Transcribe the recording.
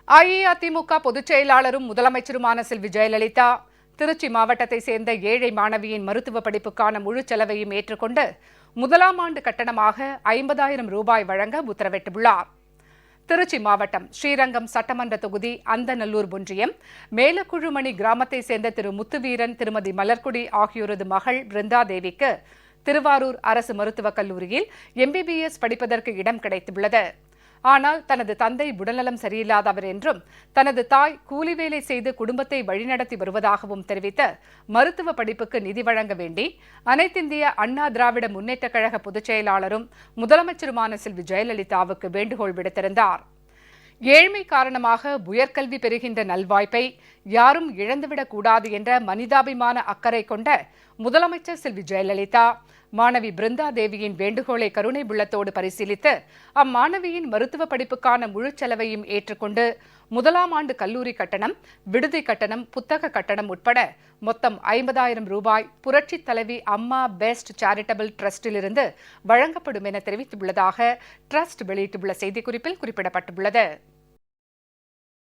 அஇஅதிமுக பொதுச் செயலாளரும் முதலமைச்சருமான செல்வி ஜெயலலிதா திருச்சி மாவட்டத்தை சேர்ந்த ஏழை மாணவியின் மருத்துவ படிப்புக்கான முழு செலவையும் ஏற்றுக்கொண்டு முதலாம் ஆண்டு கட்டணமாக 50,000 ரூபாய் வழங்க உத்தரவிட்டுள்ளார். திருச்சி மாவட்டம் ஸ்ரீரங்கம் சட்டமன்ற தொகுதி அந்தநல்லூர் ஒன்றியம் மேலக்குழுமணி கிராமத்தை சேர்ந்த திரு முத்துவீரன், திருமதி மலர்கொடி ஆகியோரது மகள் பிருந்தாதேவிக்கு திருவாரூர் அரசு மருத்துவக் கல்லூரியில் MBBS படிப்பதற்கு இடம் கிடைத்துள்ளது. ஆனால் தனது தந்தை உடல்நலம் சரியில்லாதவர் என்றும் தனது தாய் கூலி வேலை செய்து குடும்பத்தை வழிநடத்தி வருவதாகவும் தெரிவித்து மருத்துவ படிப்புக்கு நிதி வழங்க வேண்டி அனைத்திந்திய அண்ணா திராவிட முன்னேற்றக் கழக பொதுச் செயலாளரும் முதலமைச்சருமான செல்வி ஜெயலலிதாவுக்கு வேண்டுகோள் விடுத்திருந்தார். ஏழ்மை காரணமாக உயர்கல்வி பெறுகின்ற நல்வாய்ப்பை யாரும் இழந்துவிடக் கூடாது என்ற மனிதாபிமான அக்கறை கொண்ட முதலமைச்சர் செல்வி ஜெயலலிதா மாணவி பிருந்தாதேவியின் வேண்டுகோளை கருணை உள்ளத்தோடு பரிசீலித்து அம்மாணவியின் மருத்துவ படிப்புக்கான முழு செலவையும் ஏற்றுக்கொண்டு முதலாம் ஆண்டு கல்லூரி கட்டணம், விடுதி கட்டணம், புத்தக கட்டணம் உட்பட மொத்தம் 50,000 ரூபாய் புரட்சித் தலைவி அம்மா பெஸ்ட் சேரிட்டபிள் டிரஸ்டிலிருந்து வழங்கப்படும் என தெரிவித்துள்ளதாக டிரஸ்ட் வெளியிட்டுள்ள செய்திக்குறிப்பில் குறிப்பிடப்பட்டுள்ளது.